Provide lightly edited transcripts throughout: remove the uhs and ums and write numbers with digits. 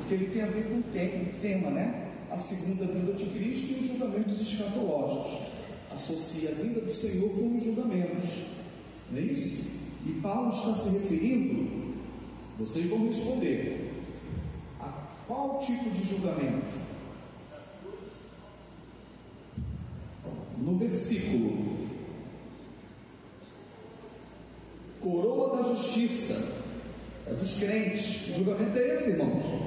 porque ele tem a ver com o tema, né? A segunda vinda de Cristo e os julgamentos escatológicos. Associa a vinda do Senhor com os julgamentos, não é isso? E Paulo está se referindo, vocês vão responder, a qual tipo de julgamento? No versículo: coroa da justiça, é dos crentes. O julgamento é esse, irmãos.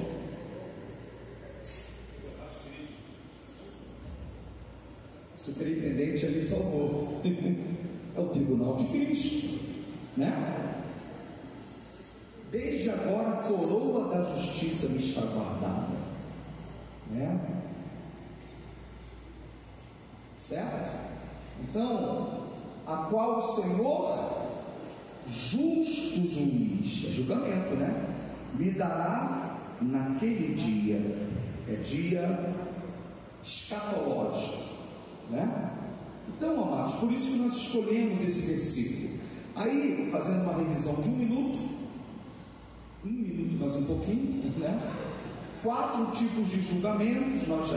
O superintendente ali salvou. É o tribunal de Cristo, né? Desde agora a coroa da justiça me está guardada, né? Certo? Então, a qual o Senhor, justo juiz, é julgamento, né? Me dará naquele dia, é dia escatológico, né? Então, amados, por isso que nós escolhemos esse versículo. Aí, fazendo uma revisão de um minuto mais um pouquinho, né? 4 tipos de julgamentos, nós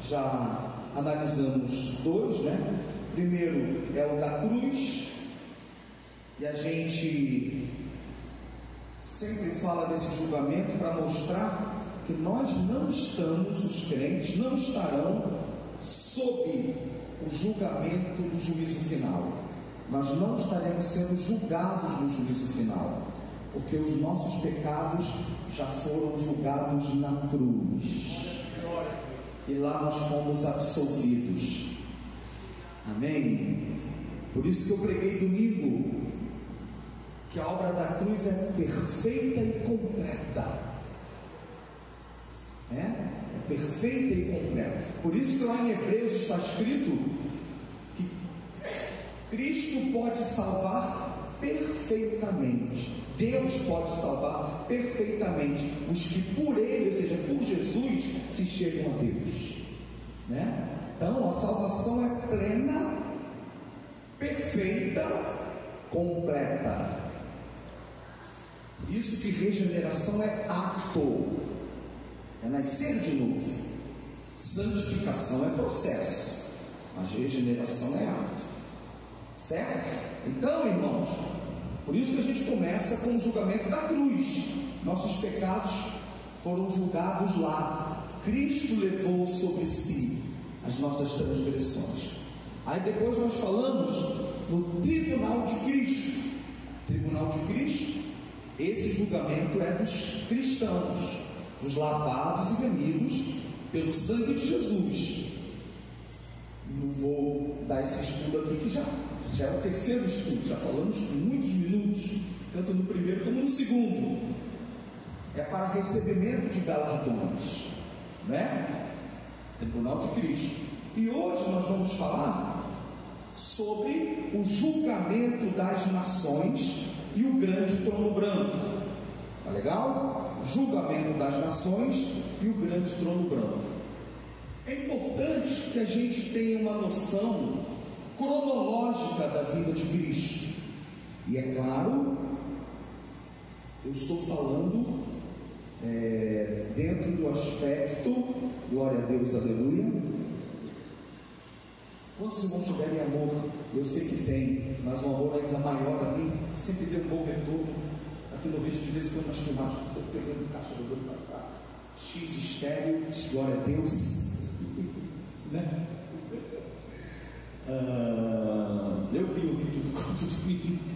já analisamos 2, né? Primeiro é o da cruz, e a gente sempre fala desse julgamento para mostrar que nós não estamos, os crentes não estarão sob o julgamento do juízo final. Nós não estaremos sendo julgados no juízo final, porque os nossos pecados já foram julgados na cruz, e lá nós fomos absolvidos. Amém? Por isso que eu preguei domingo que a obra da cruz é perfeita e completa, é perfeita e completa. Por isso que lá em Hebreus está escrito que Cristo pode salvar perfeitamente. Deus pode salvar perfeitamente os que por Ele, ou seja, por Jesus, se chegam a Deus, né? Então a salvação é plena, perfeita, completa. Isso que regeneração é ato, é nascer de novo. Santificação é processo, mas regeneração é ato, certo? Então, irmãos, por isso que a gente começa com o julgamento da cruz. Nossos pecados foram julgados lá. Cristo levou sobre si as nossas transgressões. Aí depois nós falamos no tribunal de Cristo. Tribunal de Cristo, esse julgamento é dos cristãos, dos lavados e remidos pelo sangue de Jesus. Não vou dar esse estudo aqui, que já é o terceiro estudo, já falamos por muitos minutos, tanto no primeiro como no segundo. É para recebimento de galardões, né? Tribunal de Cristo. E hoje nós vamos falar sobre o julgamento das nações e o grande trono branco. Tá legal? Julgamento das nações e o grande trono branco. É importante que a gente tenha uma noção cronológica da vida de Cristo. E é claro, eu estou falando dentro do aspecto, glória a Deus, aleluia. Quantos irmãos tiverem amor? Eu sei que tem, mas um amor ainda maior a mim sempre deu um bom retorno. Aqui no vídeo, de vez em quando, nas filmagens, estou pegando caixa, jogando para cá, X estéreo, glória a Deus, né? Eu vi o vídeo do culto do domingo.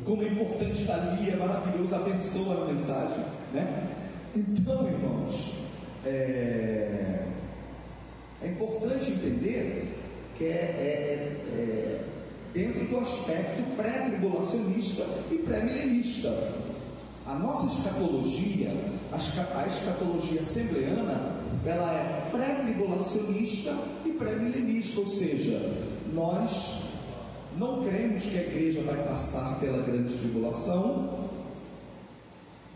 Como é importante estar ali, é maravilhoso, abençoa a mensagem, né? Então, irmãos, é importante entender que dentro do aspecto pré-tribulacionista e pré-milenista. A nossa escatologia, a escatologia assembleana, ela é pré-tribulacionista e pré-milenista, ou seja, nós não cremos que a igreja vai passar pela grande tribulação,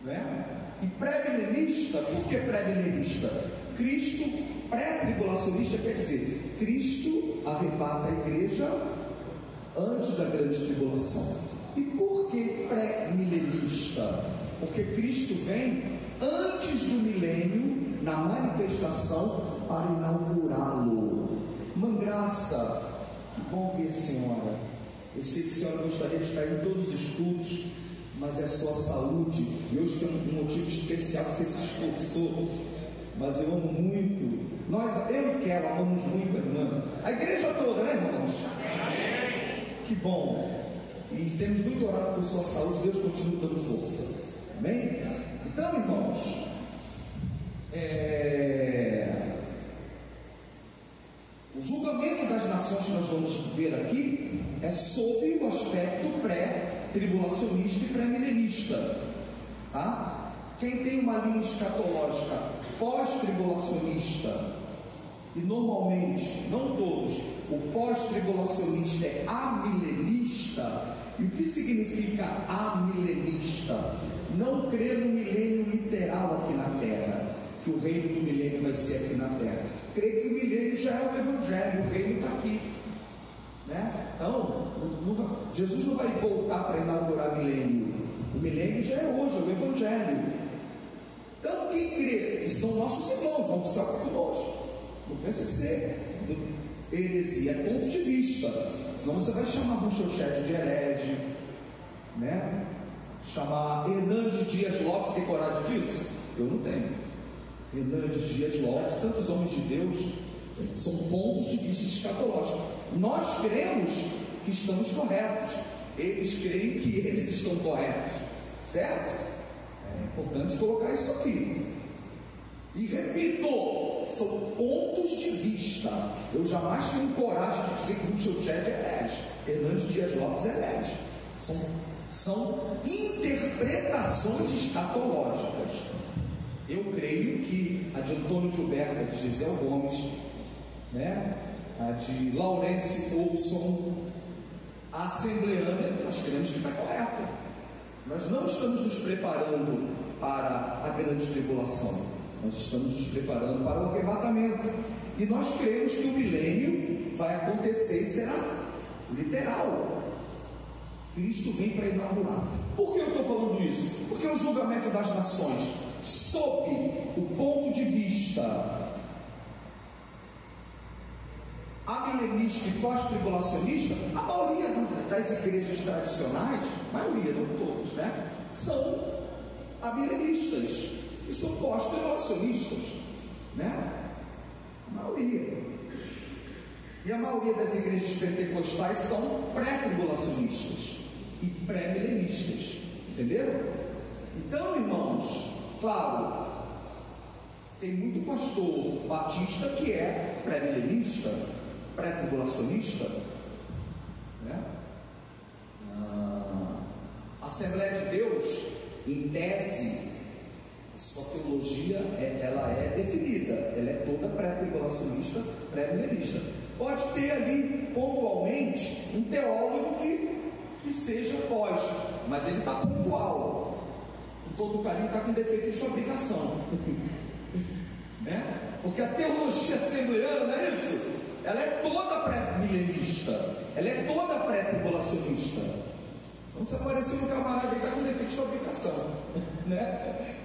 né? E pré-milenista, por que pré-milenista? Cristo, pré-tribulacionista quer dizer, Cristo arrebata a igreja antes da grande tribulação. E por que pré-milenista? Por Porque Cristo vem antes do milênio, na manifestação, para inaugurá-lo. Mangraça, que bom ver a senhora. Eu sei que a senhora gostaria de estar em todos os cultos, mas é sua saúde, e hoje tem um motivo especial que você se esforçou. Mas eu amo muito. Eu e Kelly amamos muito a irmã. A igreja toda, né, irmãos? Que bom. E temos muito orado por sua saúde. Deus continue dando força. Amém? Então, irmãos, o julgamento das nações que nós vamos ver aqui é sob o aspecto pré-tribulacionista e pré-milenista. Tá? Quem tem uma linha escatológica pós-tribulacionista, e normalmente, não todos, o pós-tribulacionista é amilenista. E o que significa amilenista? Não crer no milênio literal aqui na terra, que o reino do milênio vai ser aqui na terra. Crer que o milênio já é o evangelho, o reino está aqui, né? Então, Jesus não vai voltar para inaugurar milênio. O milênio já é hoje, é o evangelho. Então, quem crê, e são nossos irmãos, vão precisar conosco. Não pensa ser heresia, é ponto de vista. Senão você vai chamar Rochechete de herege, né? Chamar Hernandes Dias Lopes, tem coragem disso? Eu não tenho. Hernandes Dias Lopes, tantos homens de Deus, são pontos de vista escatológicos. Nós cremos que estamos corretos, eles creem que eles estão corretos, certo? É importante colocar isso aqui. E repito, são pontos de vista. Eu jamais tenho coragem de dizer que o Rochechete é herege, Hernandes Dias Lopes é herege. São interpretações escatológicas. Eu creio que a de Antônio Gilberto, a de Gisele Gomes, né? A de Laurence Olson, a assembleana, nós cremos que está correta. Nós não estamos nos preparando para a grande tribulação, nós estamos nos preparando para o arrebatamento. E nós cremos que o milênio vai acontecer e será literal. Cristo vem para inaugurar. Por que eu estou falando isso? Porque o julgamento das nações, sob o ponto de vista amilenista e pós-tribulacionista, a maioria das igrejas tradicionais, maioria, não todos, né, são amilenistas e são pós-tribulacionistas, né? A maioria. E a maioria das igrejas pentecostais são pré-tribulacionistas e pré-milenistas, entenderam? Então, irmãos, claro, tem muito pastor batista que é pré-milenista, pré-tribulacionista, né? A Assembleia de Deus, em tese, sua teologia ela é definida, ela é toda pré-tribulacionista, pré-milenista. Pode ter ali pontualmente um teólogo que seja pós, mas ele está pontual. Com todo o carinho, está com defeito de fabricação. Né? Porque a teologia assembleana, não é isso? Ela é toda pré-milenista, ela é toda pré-tribulacionista. Então, se aparecer um camarada que está com defeito de fabricação, né?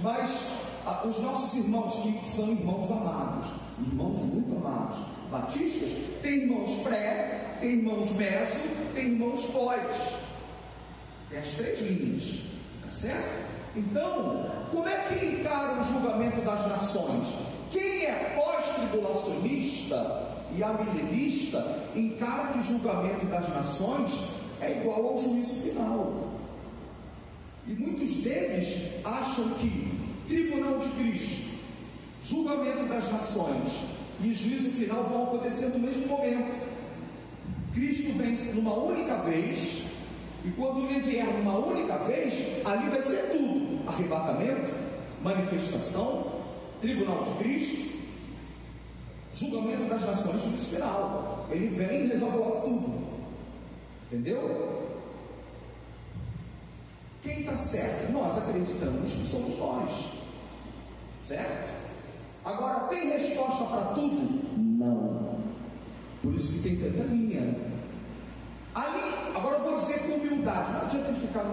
Mas os nossos irmãos, que são irmãos amados, irmãos muito amados, batistas, tem irmãos pré, tem irmãos meso, tem irmãos pós. Tem as três linhas, tá certo? Então, como é que encara o julgamento das nações? Quem é pós-tribulacionista e amilenista encara que o julgamento das nações é igual ao juízo final. E muitos deles acham que tribunal de Cristo, julgamento das nações e juízo final vão acontecer no mesmo momento. Cristo vem numa única vez, e quando ele vier numa única vez, ali vai ser tudo: arrebatamento, manifestação, tribunal de Cristo, julgamento das nações, juízo final. Ele vem e resolve logo tudo. Entendeu? Quem está certo? Nós acreditamos que somos nós, certo? Agora, tem resposta para tudo? Não. Por isso que tem tanta linha. Ali, agora eu vou dizer com humildade, não adianta ficar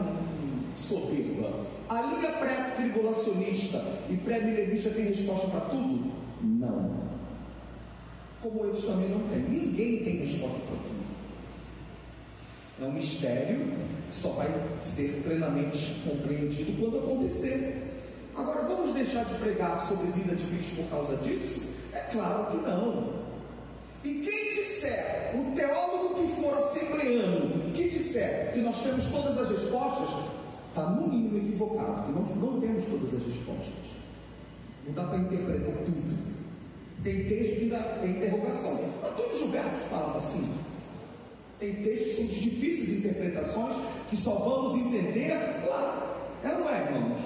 soberba. A linha pré-tribulacionista e pré-milenista tem resposta para tudo? Não. Como eles também não têm. Ninguém tem resposta para tudo. É um mistério que só vai ser plenamente compreendido quando acontecer. Agora, vamos deixar de pregar sobre a vida de Cristo por causa disso? É claro que não. E quem disser, o teólogo que for assembleano, que disser que nós temos todas as respostas, está no mínimo equivocado, que nós não temos todas as respostas. Não dá para interpretar tudo. Tem texto que ainda tem interrogação. Antônio Gilberto falava assim. Tem textos que são de difíceis interpretações, que só vamos entender lá. Não é, irmãos?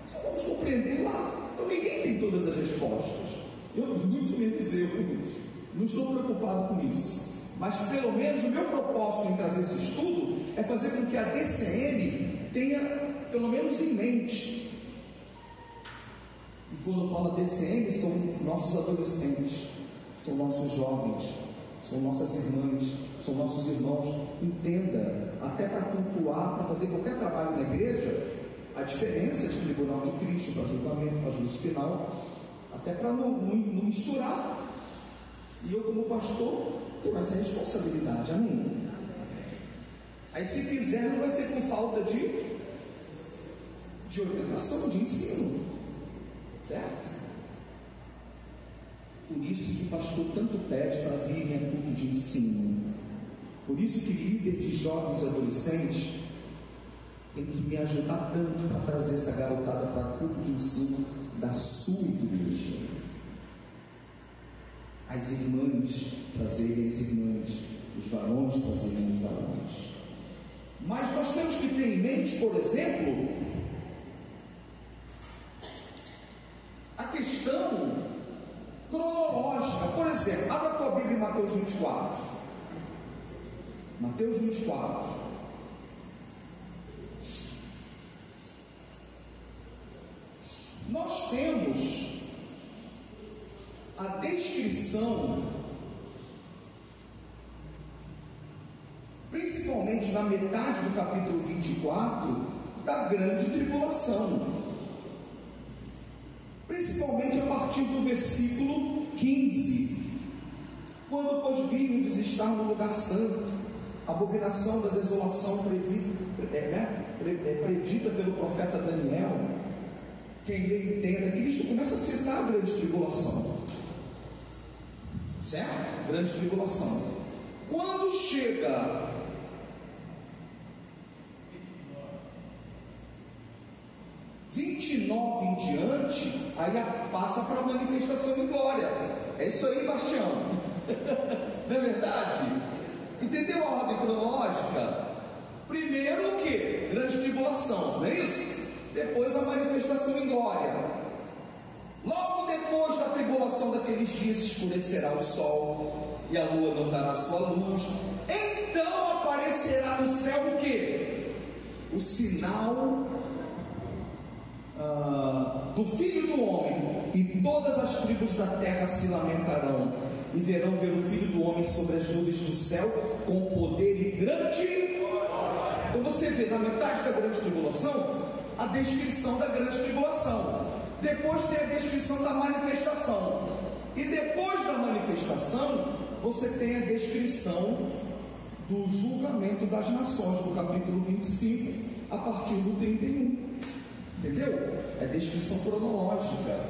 Só vamos compreender lá. Então ninguém tem todas as respostas. Muito menos eu. Não estou preocupado com isso. Mas pelo menos o meu propósito em trazer esse estudo é fazer com que a DCM tenha pelo menos em mente. E quando eu falo DCM, são nossos adolescentes, são nossos jovens, são nossas irmãs, são nossos irmãos. Entenda, até para cultuar, para fazer qualquer trabalho na igreja, a diferença de tribunal de Cristo para julgamento, para juízo final, até para não misturar. E eu, como pastor, tenho essa responsabilidade, amém? Aí, se fizer, não vai ser por falta de orientação, de ensino, certo? Por isso que o pastor tanto pede para virem a culto de ensino. Por isso que líder de jovens e adolescentes tem que me ajudar tanto para trazer essa garotada para culto de ensino da sua igreja. As irmãs trazerem as irmãs, os varões trazerem os varões. Mas nós temos que ter em mente, por exemplo, a questão cronológica. Por exemplo, abra a tua Bíblia em Mateus 24. Mateus 24. Nós temos a descrição, principalmente na metade do capítulo 24, da grande tribulação, principalmente a partir do versículo 15, quando pois virdes estar no lugar santo, a abominação da desolação predita pelo profeta Daniel. Quem lê entenda, Cristo começa a citar a grande tribulação, certo? Grande tribulação. Quando chega (29) em diante, aí passa para a manifestação em glória. É isso aí, Bastião. Não é verdade? Entendeu a ordem cronológica? Primeiro o que? Grande tribulação, não é isso? Depois a manifestação em glória. Logo depois da tribulação daqueles dias escurecerá o sol e a lua não dará sua luz. Então aparecerá no céu o que? O sinal do Filho do Homem, e todas as tribos da terra se lamentarão e verão ver o Filho do Homem sobre as nuvens do céu com poder e grande. Então você vê na metade da grande tribulação a descrição da grande tribulação, depois tem a descrição da manifestação, e depois da manifestação você tem a descrição do julgamento das nações, do capítulo 25 a partir do 31. Entendeu? É descrição cronológica.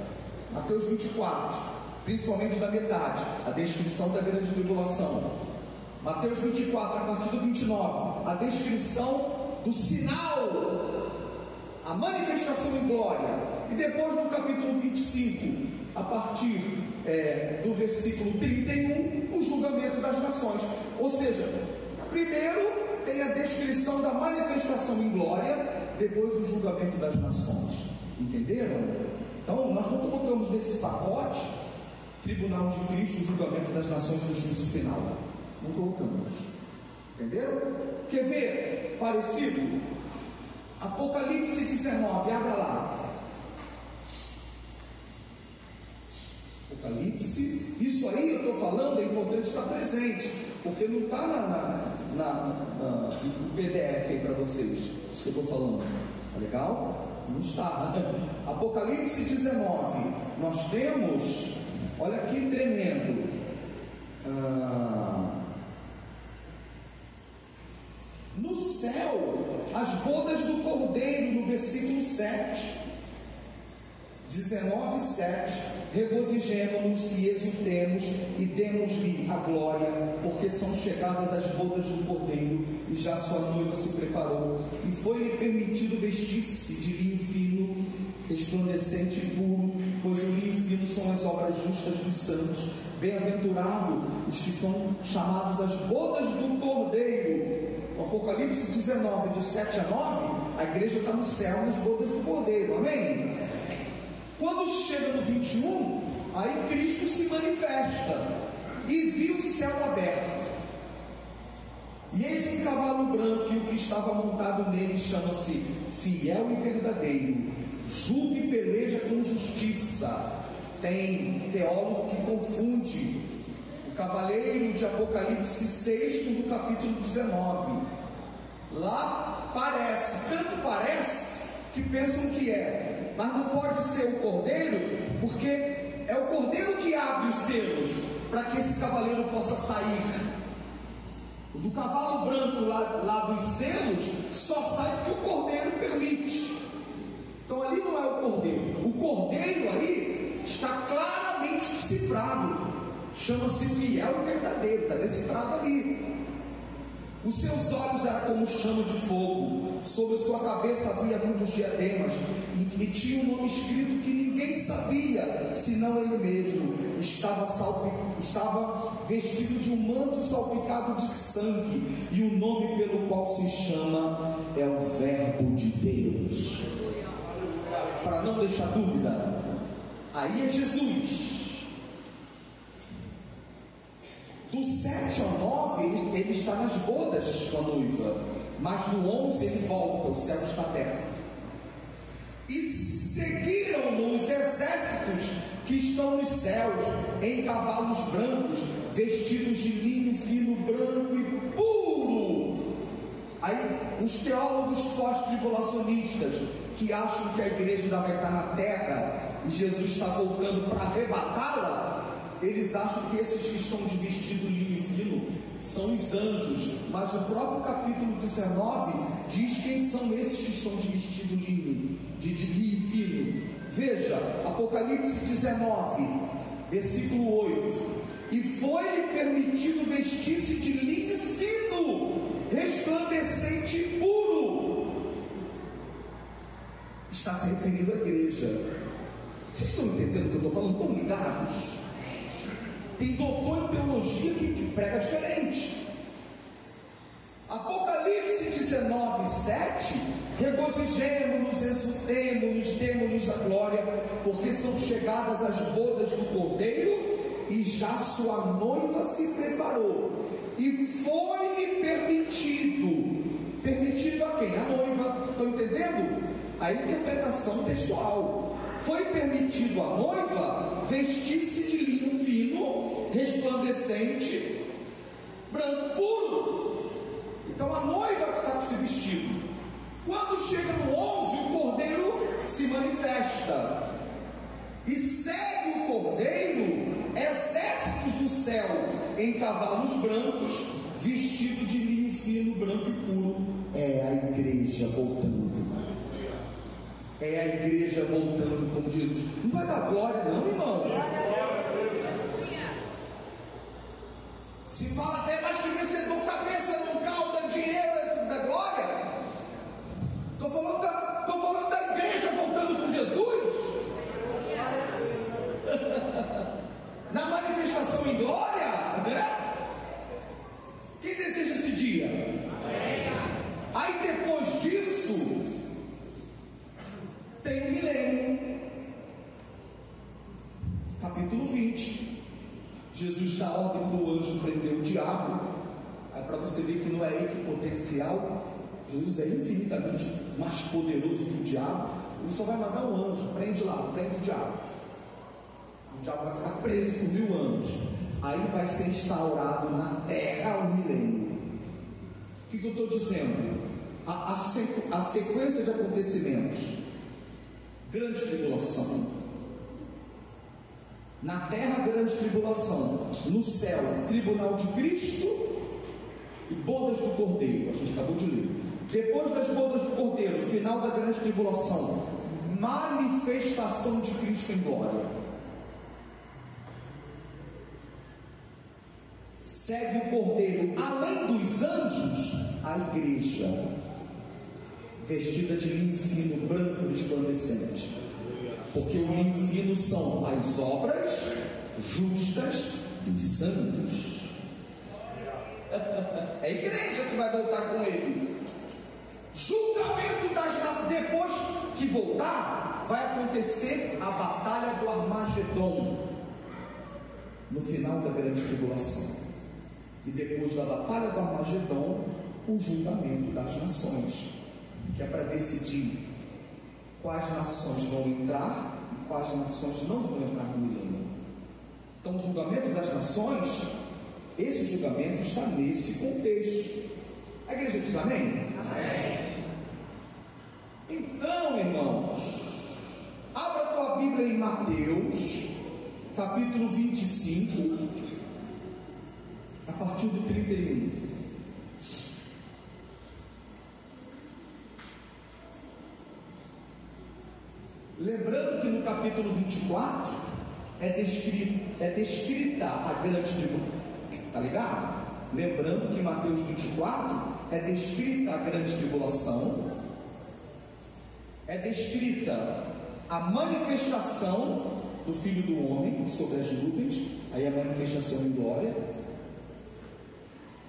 Mateus 24, principalmente da metade, a descrição da grande tribulação. Mateus 24, a partir do 29, a descrição do sinal, a manifestação em glória. E depois no capítulo 25, a partir do versículo 31, o julgamento das nações. Ou seja, primeiro tem a descrição da manifestação em glória, depois o julgamento das nações. Entenderam? Então nós não colocamos nesse pacote tribunal de Cristo, o julgamento das nações e o juízo final. Não colocamos. Entenderam? Quer ver parecido? Apocalipse 19, abra lá. Apocalipse, isso aí eu estou falando, é importante estar presente, porque não está no PDF aí para vocês, isso que eu estou falando, tá legal? Não está. Apocalipse 19, nós temos, olha que tremendo, no céu, as bodas do Cordeiro, no versículo 7, 19:7, regozijemo-nos e exultemos e demos-lhe a glória, porque são chegadas as bodas do Cordeiro e já sua noiva se preparou, e foi-lhe permitido vestir-se de linho fino, resplandecente e puro, pois o linho fino são as obras justas dos santos. Bem-aventurados os que são chamados as bodas do Cordeiro. Apocalipse 19, do 7 a 9, a igreja está no céu nas bodas do Cordeiro, amém? Quando chega no 21, aí Cristo se manifesta e viu o céu aberto, e eis um cavalo branco, e o que estava montado nele chama-se Fiel e Verdadeiro, julga e peleja com justiça. Tem teólogo que confunde o cavaleiro de Apocalipse 6 com o capítulo 19. Lá parece, tanto parece que pensam que é, mas não pode ser o cordeiro, porque é o cordeiro que abre os selos para que esse cavaleiro possa sair. O do cavalo branco lá dos selos só sai porque o cordeiro permite. Então ali não é o cordeiro. O cordeiro aí está claramente decifrado, chama-se Fiel e Verdadeiro, está decifrado ali. Os seus olhos eram como chama de fogo, sobre sua cabeça havia muitos diademas, e tinha um nome escrito que ninguém sabia, senão ele mesmo. Estava vestido de um manto salpicado de sangue, e o nome pelo qual se chama é o Verbo de Deus. Para não deixar dúvida, aí é Jesus. Do 7 ao 9, ele está nas bodas com a noiva, mas no 11 ele volta, o céu está aberto. E seguiram-no os exércitos que estão nos céus, em cavalos brancos, vestidos de linho fino, branco e puro. Aí, os teólogos pós-tribulacionistas, que acham que a igreja ainda vai estar na terra, e Jesus está voltando para arrebatá-la, eles acham que esses que estão de vestido linho fino são os anjos, mas o próprio capítulo 19 diz quem são esses que estão de vestido linho, de linho fino. Veja, Apocalipse 19, versículo 8: e foi-lhe permitido vestir-se de linho fino, resplandecente e puro. Está se referindo à igreja. Vocês estão entendendo o que eu estou falando? Estão ligados? Tem doutor em teologia que prega diferente. Apocalipse 19, 7: regozijemo-nos, exultemo-nos, demo-nos a glória, porque são chegadas as bodas do Cordeiro, e já sua noiva se preparou. E foi-lhe permitido a quem? A noiva. Estão entendendo? A interpretação textual. Foi permitido à noiva vestir-se de linho fino, resplandecente, branco puro. Então a noiva que está com esse vestido. Quando chega no 11, o cordeiro se manifesta, e segue o cordeiro exércitos do céu em cavalos brancos, vestido de linho fino, branco e puro. É a igreja voltando. É a igreja voltando como Jesus. Não vai dar glória não, irmão? Se fala até mais que vencedor, cabeça não calda, dinheiro da glória. Estou falando da igreja voltando com Jesus. Na manifestação em glória, né? Quem deseja esse dia? Aí depois disso tem o milênio, capítulo 20. Jesus dá ordem para o anjo prender o diabo. Aí para você ver que não é aí que potencial, Jesus é infinitamente mais poderoso que o diabo. Ele só vai mandar um anjo, prende lá, prende o diabo. O diabo vai ficar preso por 1000 anos. Aí vai ser instaurado na terra o milênio. O que eu estou dizendo? A sequência de acontecimentos grande tribulação. Na terra, grande tribulação. No céu, tribunal de Cristo e bodas do Cordeiro. A gente acabou de ler. Depois das bodas do Cordeiro, final da grande tribulação, manifestação de Cristo em glória. Segue o Cordeiro, além dos anjos, a igreja, vestida de linho fino, branco e resplandecente. Porque o linho fino são as obras justas dos santos. É a igreja que vai voltar com ele. Julgamento das... Depois que voltar, vai acontecer a batalha do Armagedon, no final da grande tribulação. E depois da batalha do Armagedon, o julgamento das nações, que é para decidir quais nações vão entrar e quais nações não vão entrar no milênio. Então, o julgamento das nações, esse julgamento está nesse contexto. A igreja diz amém? Amém. Então, irmãos, abra a tua Bíblia em Mateus, capítulo 25, a partir do 31. Lembrando que no capítulo 24 é descrita a grande tribulação. Está ligado? Lembrando que em Mateus 24 é descrita a grande tribulação, é descrita a manifestação do Filho do Homem sobre as nuvens, aí a manifestação em glória.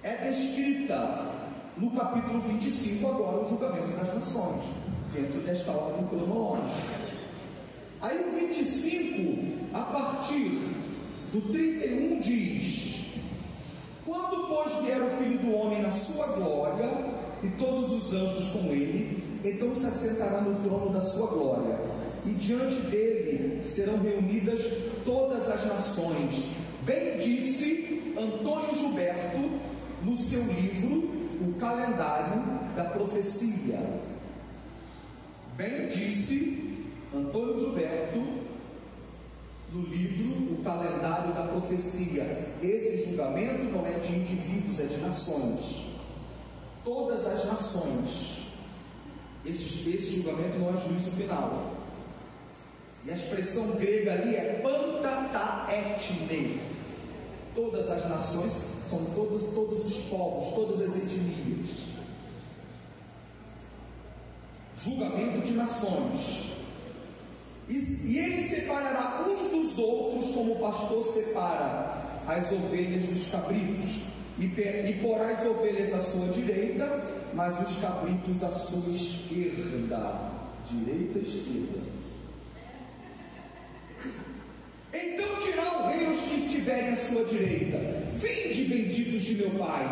É descrita no capítulo 25 agora o julgamento das nações, dentro desta ordem cronológica. Aí o 25, a partir do 31 diz: quando pois vier o Filho do Homem na sua glória e todos os anjos com ele, então se assentará no trono da sua glória, e diante dele serão reunidas todas as nações. Bem disse Antônio Gilberto no seu livro O Calendário da Profecia. Bem disse Antônio Gilberto no livro O Calendário da Profecia. Esse julgamento não é de indivíduos, é de nações. Todas as nações. Esse julgamento não é juízo final. E a expressão grega ali é pantataetne. Todas as nações são todos os povos, todas as etnias. Julgamento de nações. E ele separará uns dos outros, como o pastor separa as ovelhas dos cabritos, e porá as ovelhas à sua direita, mas os cabritos à sua esquerda. Direita e esquerda. Então dirá o rei aos que tiverem à sua direita: vinde, benditos de meu Pai,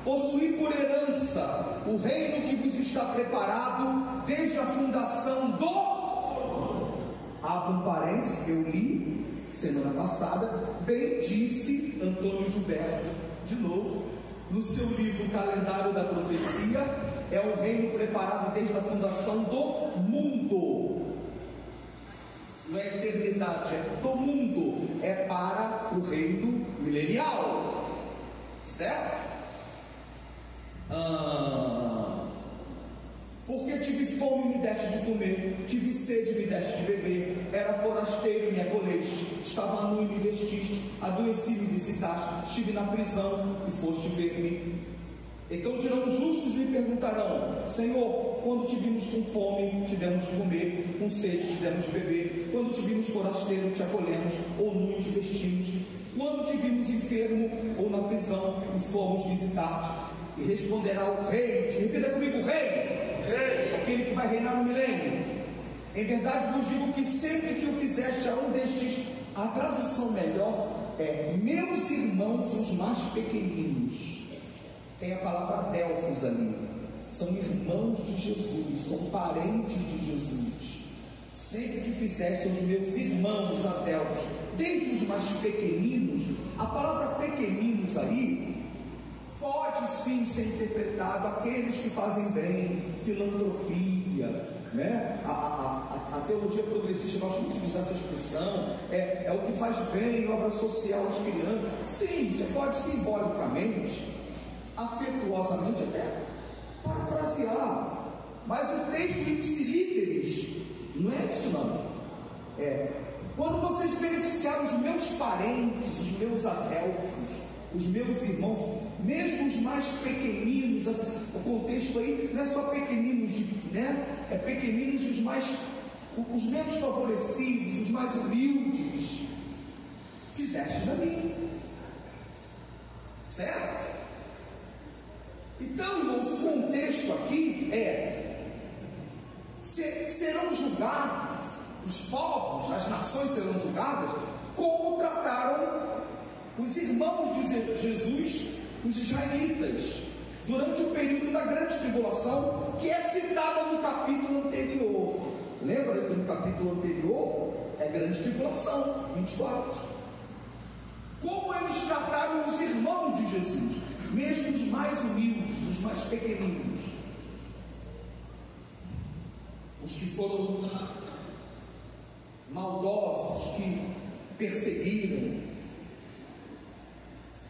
possuí por herança o reino que vos está preparado desde a fundação do... Abra um parênteses, eu li semana passada, bem disse Antônio Gilberto, de novo, no seu livro Calendário da Profecia, é o reino preparado desde a fundação do mundo. Não é eternidade, é do mundo, é para o reino milenial, certo? Porque tive fome, me deste de comer, tive sede, me deste de beber, era forasteiro, me acolheste, estava nu e me vestiste, adoeci, me visitaste, estive na prisão e foste ver-me. Então dirão os justos e lhe perguntarão: Senhor, quando te vimos com fome, te demos de comer, com sede, te demos de beber, quando te vimos forasteiro, te acolhemos, ou nu e te vestimos, quando te vimos enfermo ou na prisão e fomos visitar-te. E responderá o rei, repita comigo: rei, aquele que vai reinar no milênio: em verdade vos digo que sempre que o fizeste a um destes, a tradução melhor é meus irmãos os mais pequeninos. Tem a palavra adelfos ali, são irmãos de Jesus, são parentes de Jesus. Sempre que fizeste aos meus irmãos adelfos, dentre os mais pequeninos, a palavra pequeninos aí pode sim ser interpretado aqueles que fazem bem, filantropia, né? A teologia progressista gosta muito de usar essa expressão, é o que faz bem, obra social às crianças. Sim, você pode simbolicamente, afetuosamente até, parafrasear, mas o texto ipsilíteres não é isso não. Quando vocês beneficiaram os meus parentes, os meus adelfos, os meus irmãos, mesmo os mais pequeninos, assim, o contexto aí não é só pequeninos, é pequeninos os menos favorecidos, os mais humildes, fizestes a mim, certo? Então, irmãos, o contexto aqui serão julgados, os povos, as nações serão julgadas como trataram os irmãos de Jesus, os israelitas, durante o período da grande tribulação, que é citada no capítulo anterior. Lembra que no capítulo anterior é a grande tribulação, 24. Como eles trataram os irmãos de Jesus, mesmo os mais humildes, os mais pequeninos, os que foram maldosos, que perseguiram,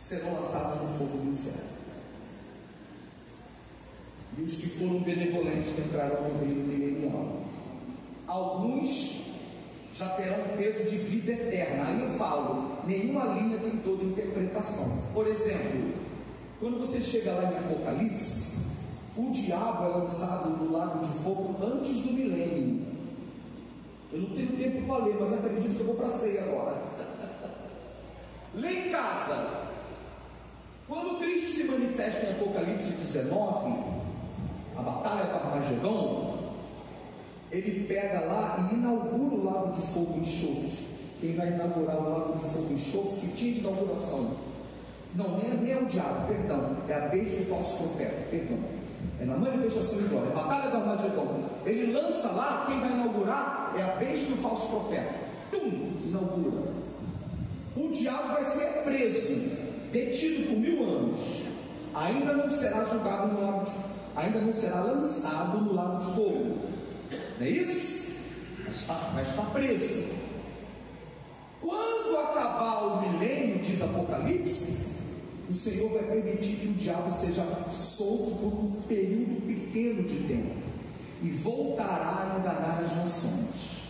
serão lançados no fogo do inferno. E os que foram benevolentes entrarão no reino milenial. Alguns já terão um peso de vida eterna. Aí eu falo, nenhuma linha tem toda interpretação. Por exemplo, quando você chega lá em Apocalipse, o diabo é lançado no lago de fogo antes do milênio. Eu não tenho tempo para ler, mas acredito que eu vou para a ceia agora. Lê em casa. Quando Cristo se manifesta em Apocalipse 19, a batalha do Armagedon, ele pega lá e inaugura o lago de fogo e enxofre. Quem vai inaugurar o lago de fogo e enxofre, que tinha de inauguração? Não, nem é o diabo, perdão, é a besta do falso profeta, perdão. É na manifestação de glória, a batalha do Armagedon. Ele lança lá, quem vai inaugurar é a besta do falso profeta. Inaugura. O diabo vai ser preso, detido por 1000 anos. Ainda não será julgado no lago de fogo, ainda não será lançado no lago de fogo. Não é isso? Vai estar preso. Quando acabar o milênio, diz Apocalipse, o Senhor vai permitir que o diabo seja solto por um período pequeno de tempo e voltará a enganar as nações.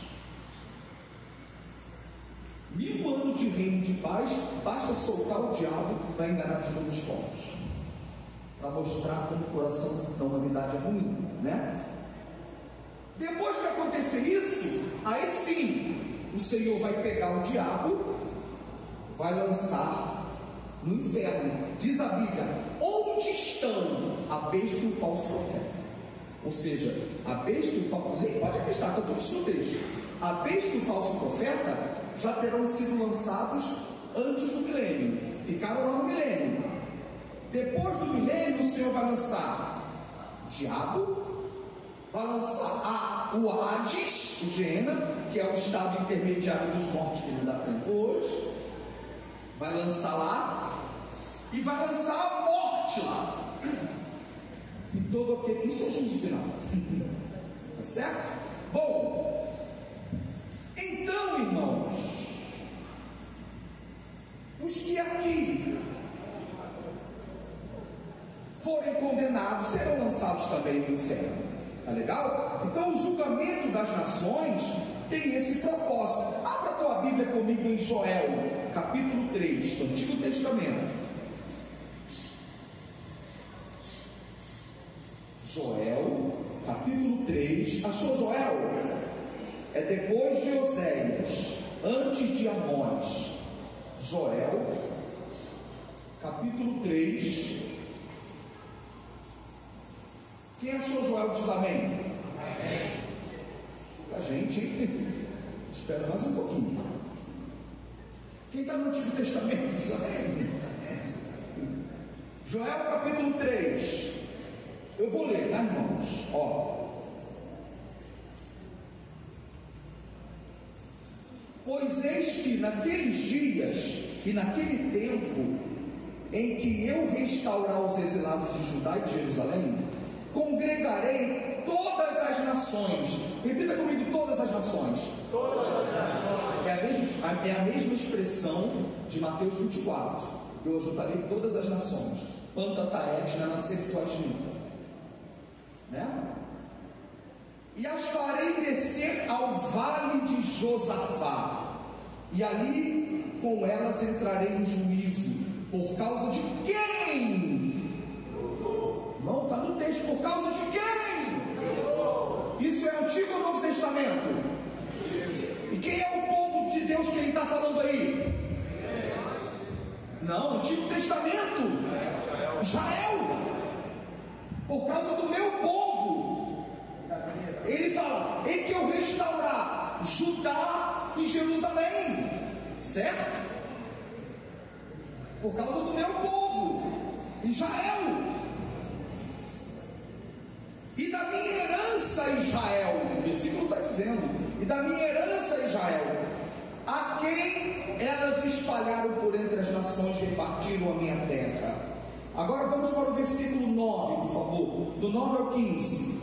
1000 anos de reino de paz, basta soltar o diabo e vai enganar de novo os povos, para mostrar como o coração da humanidade é ruim, né? Depois que acontecer isso, aí sim o Senhor vai pegar o diabo, vai lançar no inferno. Diz a Bíblia, onde estão a besta e o falso profeta? Ou seja, a besta e o falso, pode acreditar, está tudo isso no texto. A besta e o falso profeta já terão sido lançados antes do milênio, ficaram lá no milênio. Depois do milênio, o Senhor vai lançar o diabo, vai lançar o Hades, o Geena, que é o estado intermediário dos mortos que ele dá tempo hoje, vai lançar lá, e vai lançar a morte lá, e todo aquele, isso é o juízo final, tá certo? Bom, então, irmãos, os que aqui forem condenados serão lançados também no inferno. Tá legal? Então o julgamento das nações tem esse propósito. Abra a tua Bíblia comigo em Joel, capítulo 3, do Antigo Testamento. Joel, capítulo 3. Achou Joel? É depois de Oséias, antes de Amós. Joel, capítulo 3. Quem achou Joel diz amém? Amém. A gente espera mais um pouquinho. Quem está no Antigo Testamento diz amém? Joel capítulo 3. Eu vou ler, tá, irmãos? Pois eis que naqueles dias e naquele tempo em que eu restaurar os exilados de Judá e de Jerusalém, congregarei todas as nações. Repita comigo, todas as nações. é a mesma expressão de Mateus 24. Eu ajuntarei todas as nações. Pantataetna na Septuaginta, né? E as farei descer ao vale de Josafá, e ali com elas entrarei em juízo. Por causa de quem? Não, está no texto. Por causa de quem? Isso é Antigo ou Novo Testamento? E quem é o povo de Deus que ele está falando aí? Não, Antigo Testamento. Israel. Por causa do meu povo. Ele fala: em que eu restaurar Judá e Jerusalém. Certo? Por causa do meu povo, Israel. E da minha herança, Israel. O versículo está dizendo: e da minha herança, Israel, a quem elas espalharam por entre as nações, repartiram a minha terra. Agora vamos para o versículo 9, por favor, do 9 ao 15.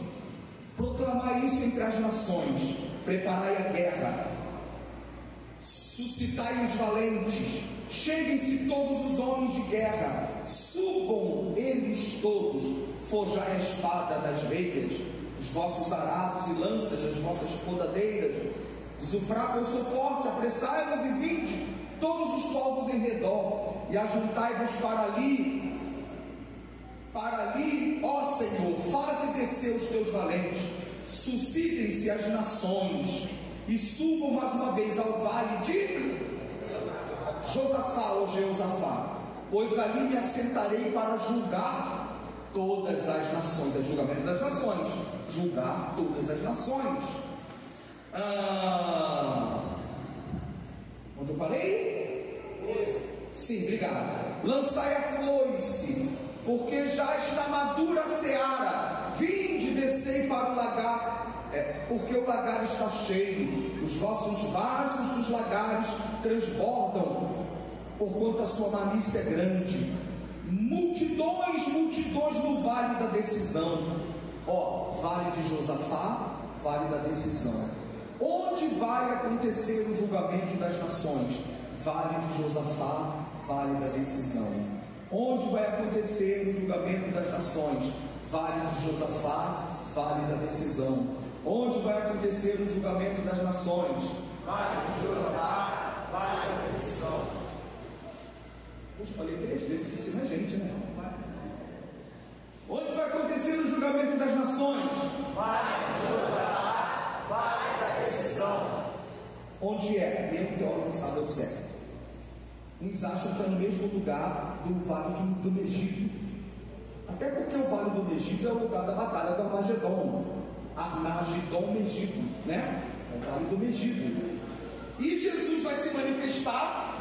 Proclamai isso entre as nações, preparai a guerra, suscitai os valentes, cheguem-se todos os homens de guerra, subam eles todos, forjai a espada das reias, os vossos arados e lanças, as vossas podadeiras. Diz o fraco: eu sou forte, apressai-vos e vinde, todos os povos em redor, e ajuntai-vos para ali, ó Senhor, faze descer os teus valentes, suscitem-se as nações, e subam mais uma vez ao vale de Josafá ou Jeosafá, pois ali me assentarei para julgar todas as nações. É julgamento das nações, julgar todas as nações. Onde eu parei? Sim, obrigado. Lançai a foice, porque já está madura a seara. Vinde, descei para o lagar, porque o lagar está cheio. Os vossos vasos dos lagares transbordam, porquanto a sua malícia é grande. Multidões, multidões no vale da decisão. Ó, vale de Josafá, vale da decisão. Onde vai acontecer o julgamento das nações? Vale de Josafá, vale da decisão. Onde vai acontecer o julgamento das nações? Vale de Josafá, vale da decisão. Onde vai acontecer o julgamento das nações? Vale de Josafá, vale da decisão. Poxa, falei 3 vezes, porque isso é gente, né? Onde vai acontecer o julgamento das nações? Vale de Josafá, vale da decisão. Onde é? Mesmo teórico sabe o certo. Uns acham que é no mesmo lugar do vale do Megiddo. Até porque o vale do Megiddo é o lugar da batalha do Armagedon. Armagedon, Megiddo, né? É o vale do Megiddo. E Jesus vai se manifestar.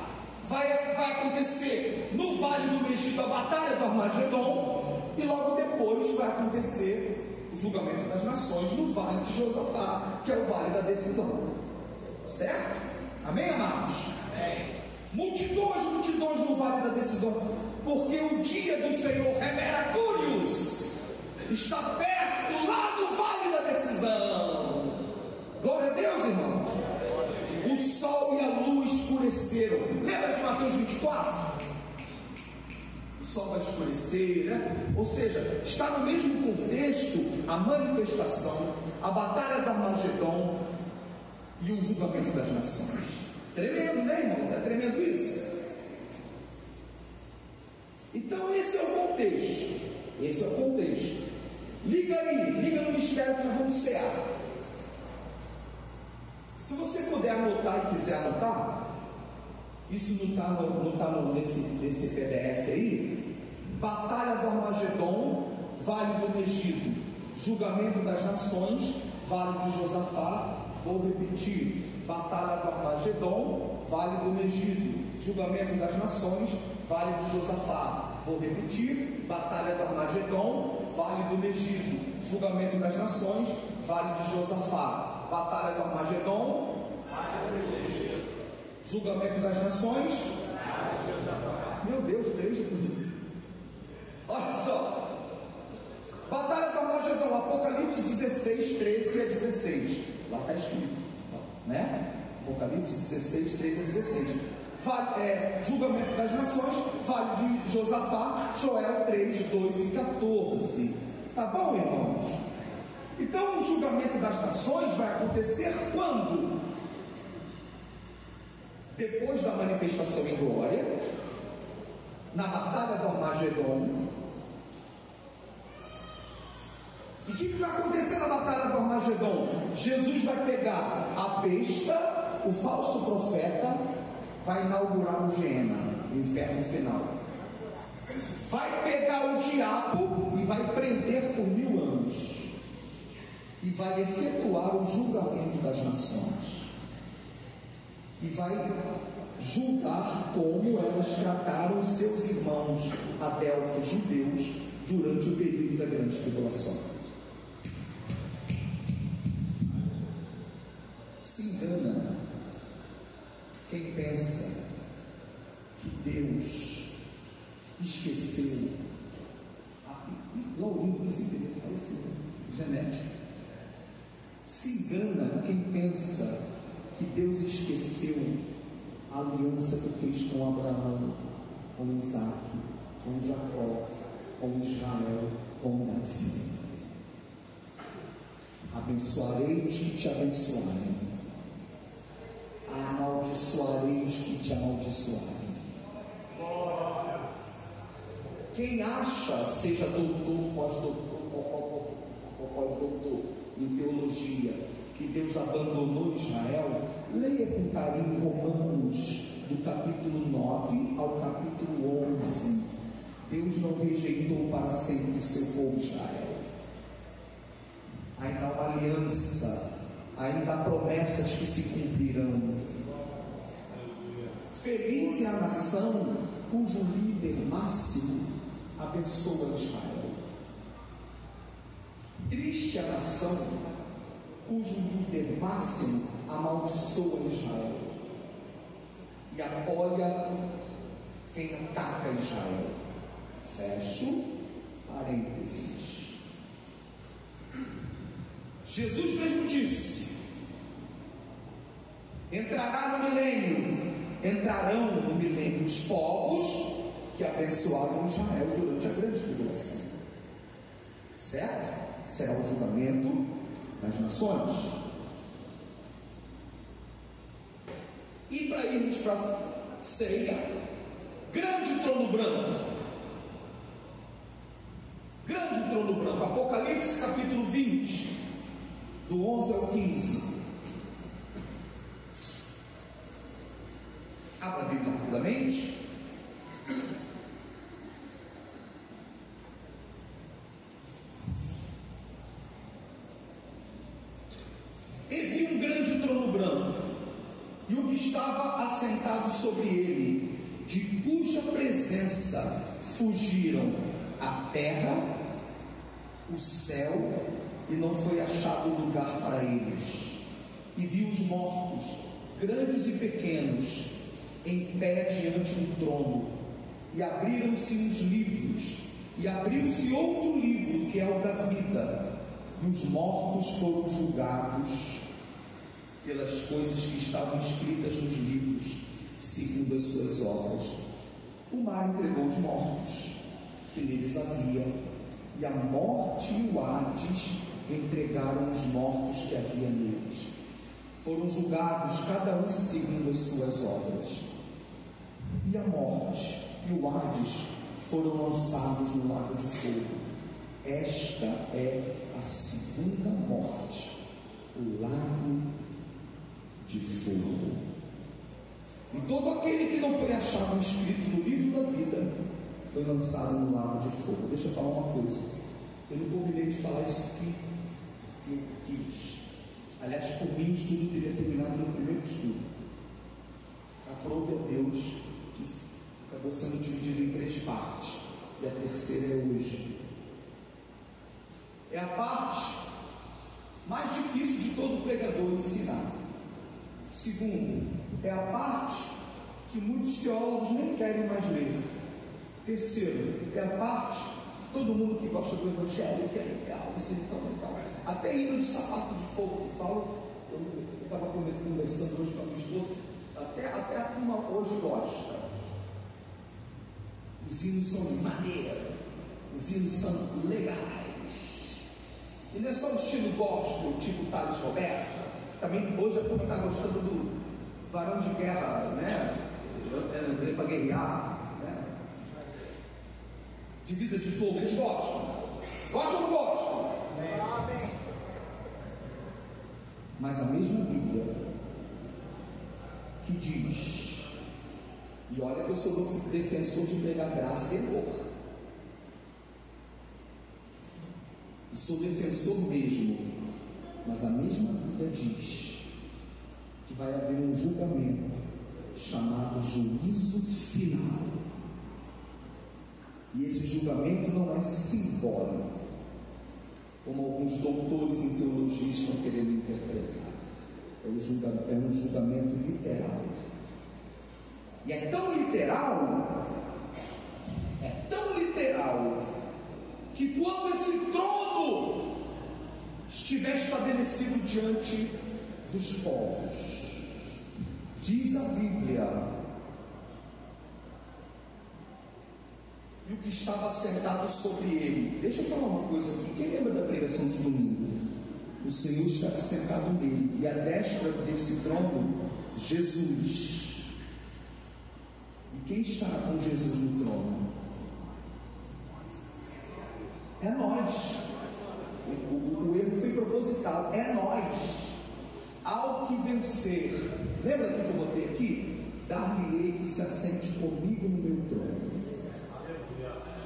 Vai acontecer no vale do Megiddo a batalha do Armagedon. E logo depois vai acontecer o julgamento das nações no vale de Josafá, que é o vale da decisão. Certo? Amém, amados? Amém. Multidões, multidões no vale da decisão, porque o dia do Senhor Remeracúrios está perto lá do vale da decisão. Glória a Deus, irmãos. O sol e a lua escureceram. Lembra de Mateus 24? O sol vai escurecer, né? Ou seja, está no mesmo contexto a manifestação, a batalha do Armagedon e o julgamento das nações. Tremendo, né, irmão? Está tremendo isso? Então esse é o contexto. Esse é o contexto. Liga aí, liga no mistério que nós vamos cear. Se você puder anotar e quiser anotar, isso não está nesse PDF aí. Batalha do Armagedon, vale do Megiddo, julgamento das nações, vale de Josafá. Vou repetir: batalha do Armagedon, vale do Megiddo, julgamento das nações, vale de Josafá. Vou repetir: batalha do Armagedon, vale do Megiddo, julgamento das nações, vale de Josafá. Batalha do Armagedon, vale do Megiddo, julgamento das nações, vale de Josafá. Meu Deus, 3 de tudo. Olha só. Batalha do Armagedon, Apocalipse 16, 13 a 16. Lá está escrito, né? Apocalipse 16, 13 a 16. Julgamento das nações, Vale de Josafá, Joel 3, 2 e 14. Tá bom, irmãos? Então o julgamento das nações vai acontecer quando? Depois da manifestação em glória, na batalha do Armagedon. E o que vai acontecer na batalha do Armagedon? Jesus vai pegar a besta, o falso profeta, vai inaugurar o Geena, o inferno final. Vai pegar o diabo e vai prender por 1000 anos. E vai efetuar o julgamento das nações. E vai julgar como elas trataram seus irmãos adelfos judeus durante o período da grande tribulação. Se engana quem pensa que Deus esqueceu Laurinho, que se genética. Se engana quem pensa que Deus esqueceu a aliança que fez com Abraão, com Isaac, com Jacó, com Israel, com Davi. Abençoarei os que te abençoarem, amaldiçoarei os que te amaldiçoarem. Quem acha, seja doutor, pós-doutor em teologia, que Deus abandonou Israel, leia com carinho Romanos, do capítulo 9 ao capítulo 11. Deus não rejeitou para sempre o seu povo Israel. Ainda há uma aliança, ainda há promessas que se cumprirão. Feliz é a nação cujo líder máximo abençoa Israel. Triste a nação cujo líder máximo amaldiçoa Israel e apoia quem ataca Israel. Fecho parênteses. Jesus mesmo disse: entrarão no milênio os povos que abençoaram Israel durante a grande tribulação. Certo? Será o julgamento das nações. E para irmos para a ceia, grande trono branco. Grande trono branco. Apocalipse capítulo 20, do 11 ao 15. Abra a Bíblia rapidamente. E vi um grande trono branco, e o que estava assentado sobre ele, de cuja presença fugiram a terra, o céu, e não foi achado lugar para eles. E vi os mortos, grandes e pequenos, em pé diante do trono, e abriram-se os livros, e abriu-se outro livro, que é o da vida, e os mortos foram julgados pelas coisas que estavam escritas nos livros, segundo as suas obras. O mar entregou os mortos que neles havia, e a morte e o Hades entregaram os mortos que havia neles. Foram julgados cada um segundo as suas obras. E a morte e o Hades foram lançados no lago de fogo. Esta é a segunda morte, o lago de fogo. E todo aquele que não foi achado escrito no livro da vida foi lançado no lago de fogo. Deixa eu falar uma coisa. Eu não combinei de falar isso aqui, porque eu quis. Aliás, por mim o estudo teria terminado no primeiro estudo. Aprove a Deus que acabou sendo dividido em 3 partes. E a terceira é hoje. É a parte mais difícil de todo pregador ensinar. Segundo, é a parte que muitos teólogos nem querem mais ler. Terceiro, é a parte que todo mundo que gosta do Evangelho quer legal, isso então legal. Até hino de sapato de fogo que fala, eu estava comentando conversando hoje com a minha esposa, até a turma hoje gosta. Os hinos são maneiros, os hinos são legais. E não é só o estilo gospel, tipo Thales Roberto. Também hoje a turma está gostando do Varão de Guerra, né? Eu lembrei para guerrear, né? Divisa de Fogo, eles gostam. Gostam ou não gostam? Amém. Mas a mesma Bíblia que diz, e olha que eu sou defensor de pregar graça e amor, e sou defensor mesmo, mas a mesma Bíblia diz que vai haver um julgamento chamado juízo final, e esse julgamento não é simbólico, como alguns doutores em teologia estão querendo interpretar. É um julgamento literal. E é tão literal, que quando esse trono estiver estabelecido diante dos povos, diz a Bíblia, e o que estava sentado sobre ele. Deixa eu falar uma coisa aqui. Quem lembra da pregação de domingo? O Senhor está sentado nele, e à destra desse trono, Jesus. E quem estará com Jesus no trono? É nós. O erro foi proposital. É nós. Ao que vencer, lembra do que eu botei aqui? Dar-lhe-ei que se assente comigo no meu trono,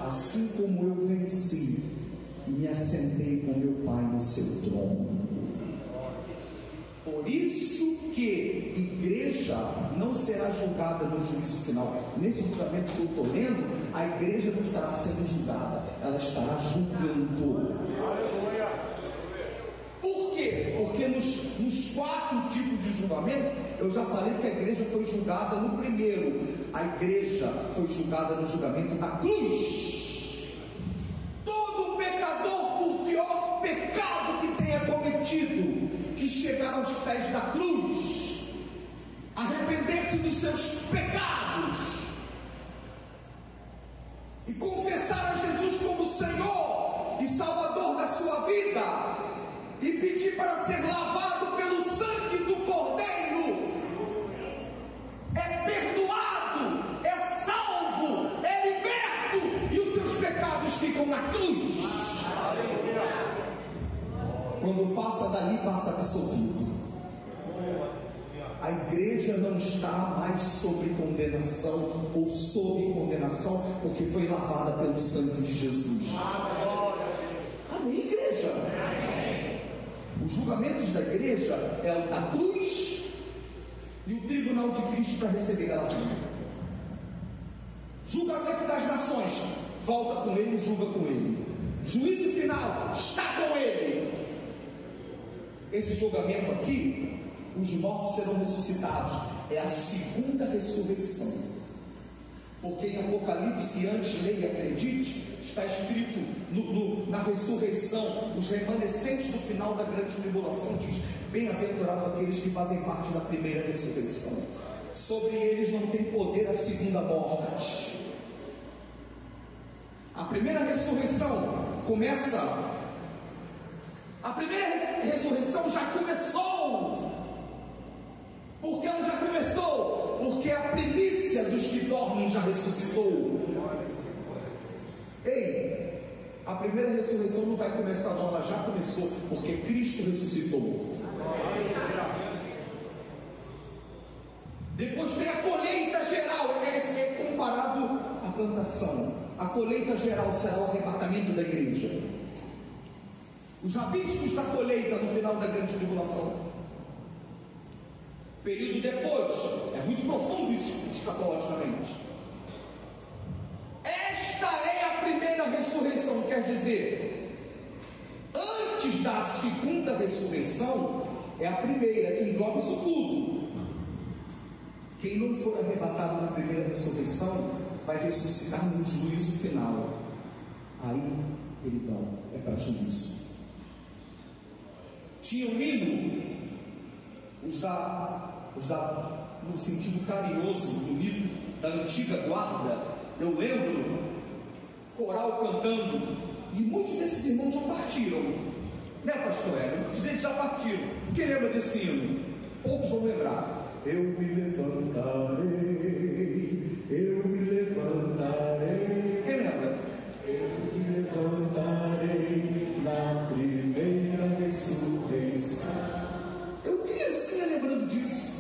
assim como eu venci e me assentei com meu Pai no seu trono. Por isso que igreja não será julgada no juízo final. Nesse julgamento que eu estou lendo, a igreja não estará sendo julgada, ela estará julgando. Por quê? Porque nos 4 tipos de julgamento, eu já falei que a igreja foi julgada no primeiro. A igreja foi julgada no julgamento da cruz. Todo pecador, por pior pecado que tenha cometido, que chegar aos pés da cruz, arrepender-se dos seus pecados e confessar a Jesus como Senhor e Salvador da sua vida, e pedir para ser lavado pelo sangue do Cordeiro, é perdoado, é salvo, é liberto, e os seus pecados ficam na cruz. Quando passa dali, passa absolvido. A igreja não está mais sob condenação, ou sob condenação, porque foi lavada pelo sangue de Jesus. Amém, igreja? Os julgamentos da igreja é o da cruz e o tribunal de Cristo para receber galardão. Julgamento das nações, volta com ele, julga com ele. Juízo final, está com ele. Esse julgamento aqui, os mortos serão ressuscitados, é a segunda ressurreição. Porque em Apocalipse, antes leia e acredite, está escrito na ressurreição, os remanescentes do final da grande tribulação, diz: bem-aventurado aqueles que fazem parte da primeira ressurreição. Sobre eles não tem poder a segunda morte. A primeira ressurreição começa. A primeira ressurreição já começou. Porque ela já começou? Porque a primícia dos que dormem já ressuscitou. Ei, a primeira ressurreição não vai começar não, ela já começou, porque Cristo ressuscitou. Depois tem a colheita geral, é comparado à plantação. A colheita geral será o arrebatamento da igreja. Os rabiscos da colheita no final da grande tribulação. Período depois, é muito profundo isso escatologicamente. Esta é a primeira ressurreição, quer dizer, antes da segunda ressurreição, é a primeira que engloba isso tudo. Quem não for arrebatado na primeira ressurreição, vai ressuscitar no juízo final. Aí, queridão, é para juízo. Tinha um hino no sentido carinhoso, bonito, da antiga guarda, eu lembro, coral cantando, e muitos desses irmãos já partiram, né, pastor Hélio? Muitos deles já partiram. Quem lembra desse hino? Poucos vão lembrar. Eu me levantarei, eu me levantarei. Quem lembra? Eu me levantarei na primeira ressurreição. Eu cresci lembrando disso.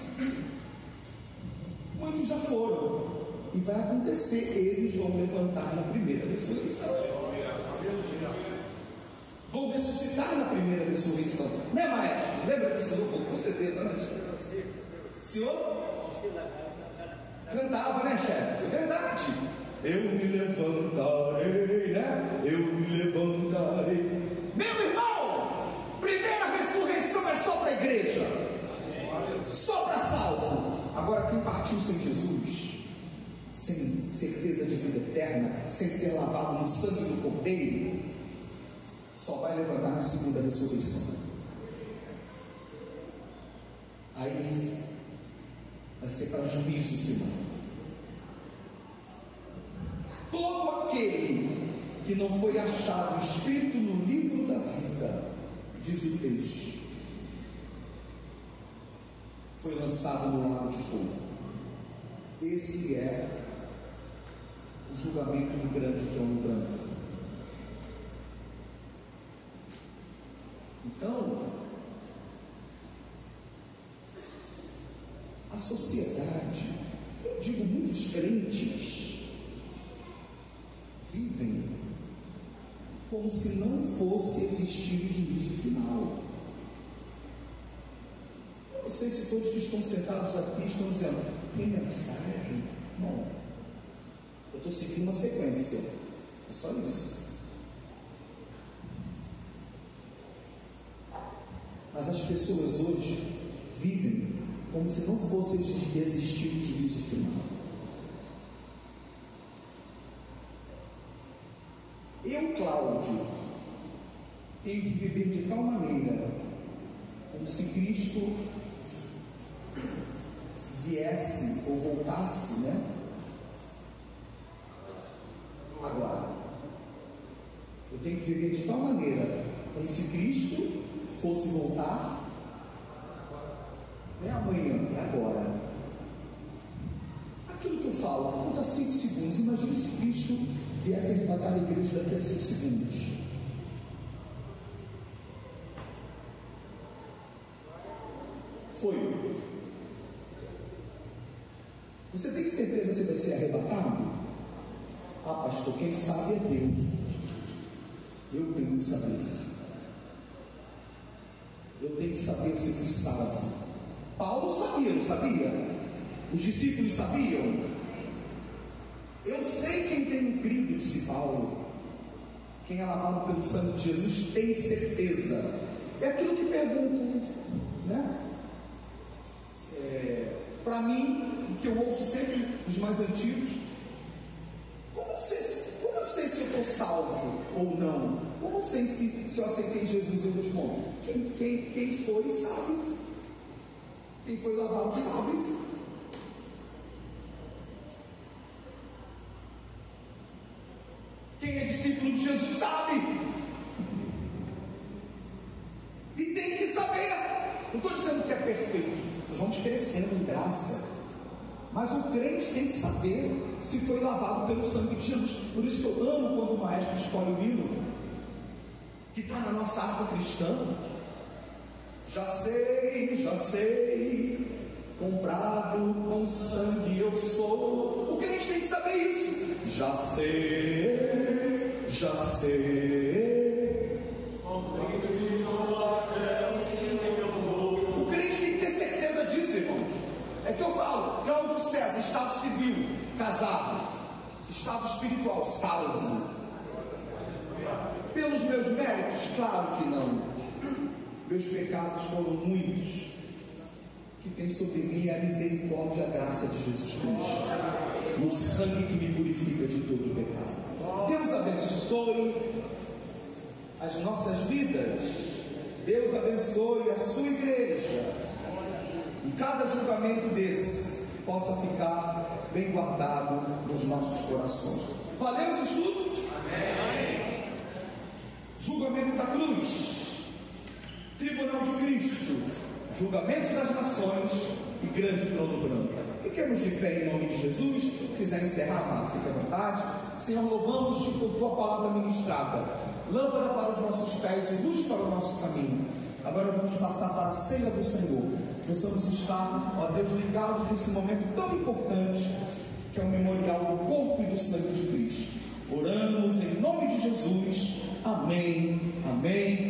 Muitos já foram. E vai acontecer, eles vão levantar na primeira ressurreição. Vão ressuscitar na primeira ressurreição. Né, maestro? Lembra que o senhor falou? Com certeza, né? O senhor cantava, né, chefe? É verdade. Eu me levantarei, né? Eu me levantarei. Meu irmão, primeira ressurreição é só para a igreja, só para salvo. Agora, quem partiu sem Jesus, sem certeza de vida eterna, sem ser lavado no sangue do Cordeiro, só vai levantar na segunda ressurreição. Aí vai ser para juízo final. Todo aquele que não foi achado escrito no livro da vida, diz o texto, foi lançado no lago de fogo. Esse é o julgamento do grande trono branco. Então, a sociedade, eu digo, muitos crentes vivem como se não fosse existir o juízo final. Eu não sei se todos que estão sentados aqui estão dizendo: tem mensagem? Não, eu estou seguindo uma sequência, é só isso. Mas as pessoas hoje vivem como se não fosse existir o juízo final. Eu, Cláudio, tenho que viver de tal maneira como se Cristo viesse ou voltasse, né? Agora, eu tenho que viver de tal maneira como se Cristo fosse voltar, não é amanhã, é agora. Aquilo que eu falo, conta 5 segundos. Imagine se Cristo viesse arrebatar a igreja daqui a 5 segundos. Foi. Você tem certeza se vai ser arrebatado? Ah, pastor, quem sabe é Deus. Eu tenho que saber. Eu tenho que saber se fui salvo. Paulo sabia, não sabia? Os discípulos sabiam? Eu sei quem tem crido, disse Paulo. Quem é lavado pelo sangue de Jesus tem certeza. É aquilo que pergunto, né? Para mim, o que eu ouço sempre dos mais antigos: como eu sei se eu estou salvo ou não? Como eu sei se eu aceitei Jesus? Eu respondo: quem foi sabe. Quem foi lavado sabe. Quem é discípulo de Jesus sabe. E tem que saber. Não estou dizendo que é perfeito. Nós vamos crescendo em graça. Mas o crente tem que saber se foi lavado pelo sangue de Jesus. Por isso que eu amo quando o maestro escolhe o hino que está na nossa harpa cristã. Já sei, comprado com sangue eu sou. O crente tem que saber isso. Já sei. O crente tem que ter certeza disso, irmãos. É que eu falo: Cláudio César, estado civil, casado, estado espiritual, salvo. Pelos meus méritos? Claro que não. Meus pecados foram muitos. Que tem sobre mim a misericórdia e a graça de Jesus Cristo, o sangue que me purifica de todo o pecado. Deus abençoe as nossas vidas. Deus abençoe a sua igreja. e cada julgamento desse possa ficar bem guardado nos nossos corações. Valeu esse estudo? Amém. Julgamento da cruz, tribunal de Cristo, julgamento das nações e grande trono branco. Fiquemos de pé em nome de Jesus. Se quiser encerrar, amado, fique à vontade. Senhor, louvamos-te por tua palavra ministrada, lâmpada para os nossos pés e luz para o nosso caminho. Agora vamos passar para a ceia do Senhor. Possamos estar, ó Deus, ligados nesse momento tão importante, que é o memorial do corpo e do sangue de Cristo. Oramos em nome de Jesus. Amém. Amém.